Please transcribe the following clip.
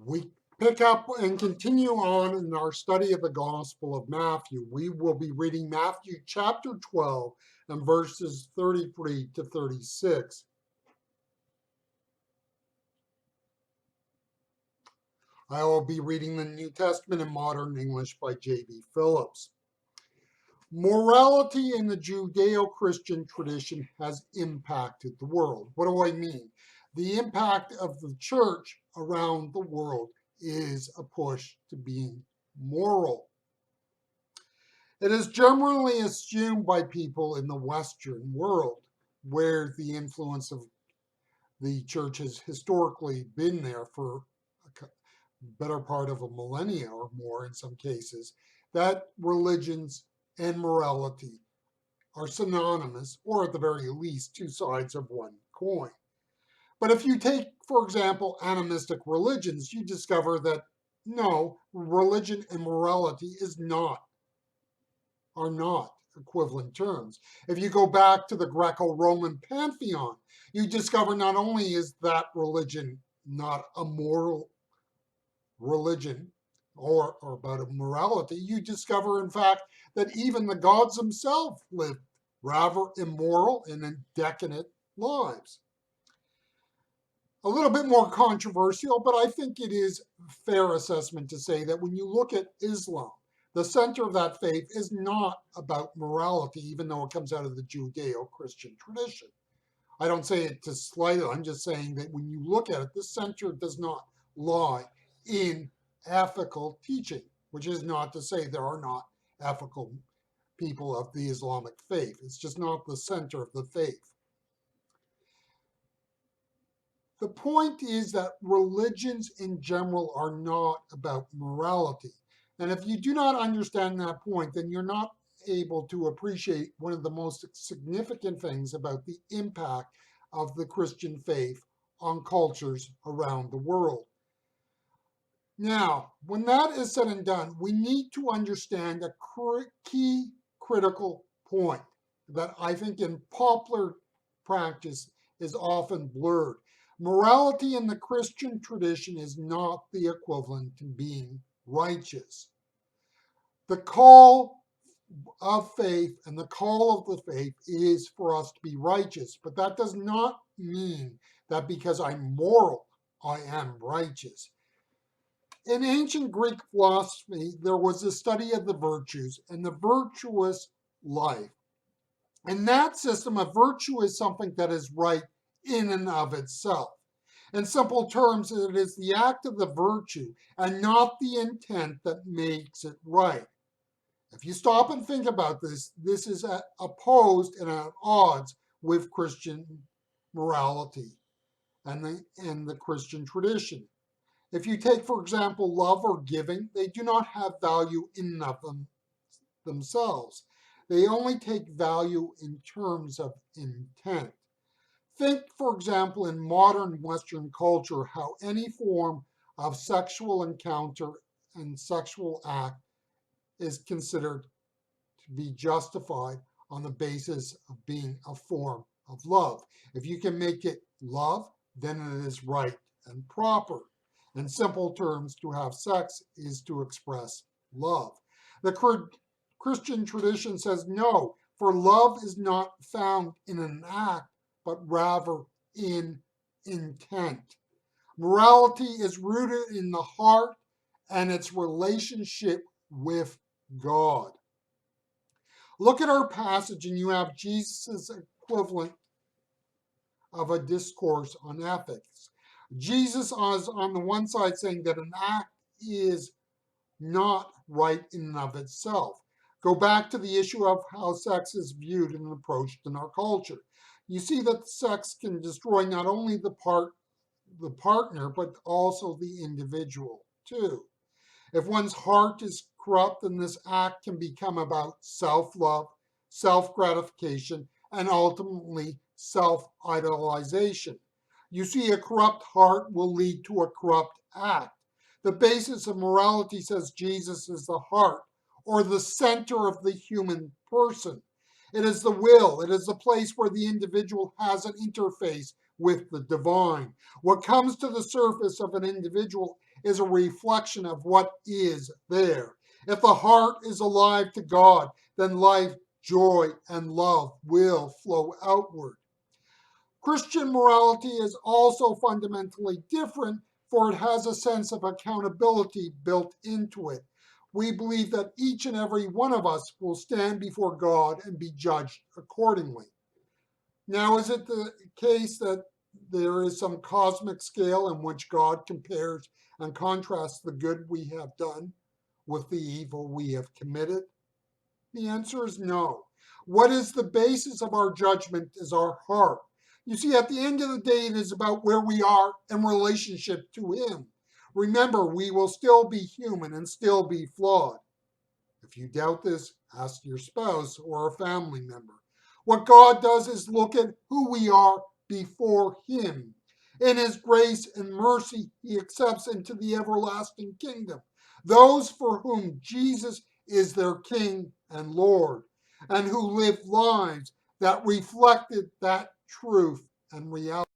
We pick up and continue on in our study of the Gospel of Matthew. We will be reading Matthew chapter 12 and verses 33 to 36. I will be reading the New Testament in modern English by J.B. Phillips. Morality in the Judeo-Christian tradition has impacted the world. What do I mean? The impact of the church around the world is a push to being moral. It is generally assumed by people in the Western world, where the influence of the church has historically been there for a better part of a millennia or more in some cases, that religions and morality are synonymous, or at the very least, two sides of one coin. But if you take, for example, animistic religions, you discover that no, religion and morality are not equivalent terms. If you go back to the Greco-Roman pantheon, you discover not only is that religion not a moral religion or about a morality, you discover, in fact, that even the gods themselves lived rather immoral and decadent lives. A little bit more controversial, but I think it is a fair assessment to say that when you look at Islam, the center of that faith is not about morality, even though it comes out of the Judeo-Christian tradition. I don't say it to slight it, I'm just saying that when you look at it, the center does not lie in ethical teaching, which is not to say there are not ethical people of the Islamic faith. It's just not the center of the faith. The point is that religions in general are not about morality. And if you do not understand that point, then you're not able to appreciate one of the most significant things about the impact of the Christian faith on cultures around the world. Now, when that is said and done, we need to understand a key critical point that I think in popular practice is often blurred. Morality in the Christian tradition is not the equivalent to being righteous. The call of faith and the call of the faith is for us to be righteous, but that does not mean that because I'm moral, I am righteous. In ancient Greek philosophy, there was a study of the virtues and the virtuous life. In that system, a virtue is something that is right in and of itself. In simple terms, it is the act of the virtue and not the intent that makes it right. If you stop and think about this, this is opposed and at odds with Christian morality and the Christian tradition. If you take, for example, love or giving, they do not have value in and of themselves. They only take value in terms of intent. Think, for example, in modern Western culture, how any form of sexual encounter and sexual act is considered to be justified on the basis of being a form of love. If you can make it love, then it is right and proper. In simple terms, to have sex is to express love. The Christian tradition says no, for love is not found in an act, but rather in intent. Morality is rooted in the heart and its relationship with God. Look at our passage, and you have Jesus' equivalent of a discourse on ethics. Jesus is on the one side saying that an act is not right in and of itself. Go back to the issue of how sex is viewed and approached in our culture. You see that sex can destroy not only the partner, but also the individual too. If one's heart is corrupt, then this act can become about self-love, self-gratification, and ultimately self-idolization. You see, a corrupt heart will lead to a corrupt act. The basis of morality, says Jesus, is the heart, or the center of the human person. It is the will. It is the place where the individual has an interface with the divine. What comes to the surface of an individual is a reflection of what is there. If the heart is alive to God, then life, joy, and love will flow outward. Christian morality is also fundamentally different, for it has a sense of accountability built into it. We believe that each and every one of us will stand before God and be judged accordingly. Now, is it the case that there is some cosmic scale in which God compares and contrasts the good we have done with the evil we have committed? The answer is no. What is the basis of our judgment is our heart. You see, at the end of the day, it is about where we are in relationship to Him. Remember, we will still be human and still be flawed. If you doubt this, ask your spouse or a family member. What God does is look at who we are before Him. In His grace and mercy, He accepts into the everlasting kingdom those for whom Jesus is their King and Lord, and who live lives that reflected that truth and reality.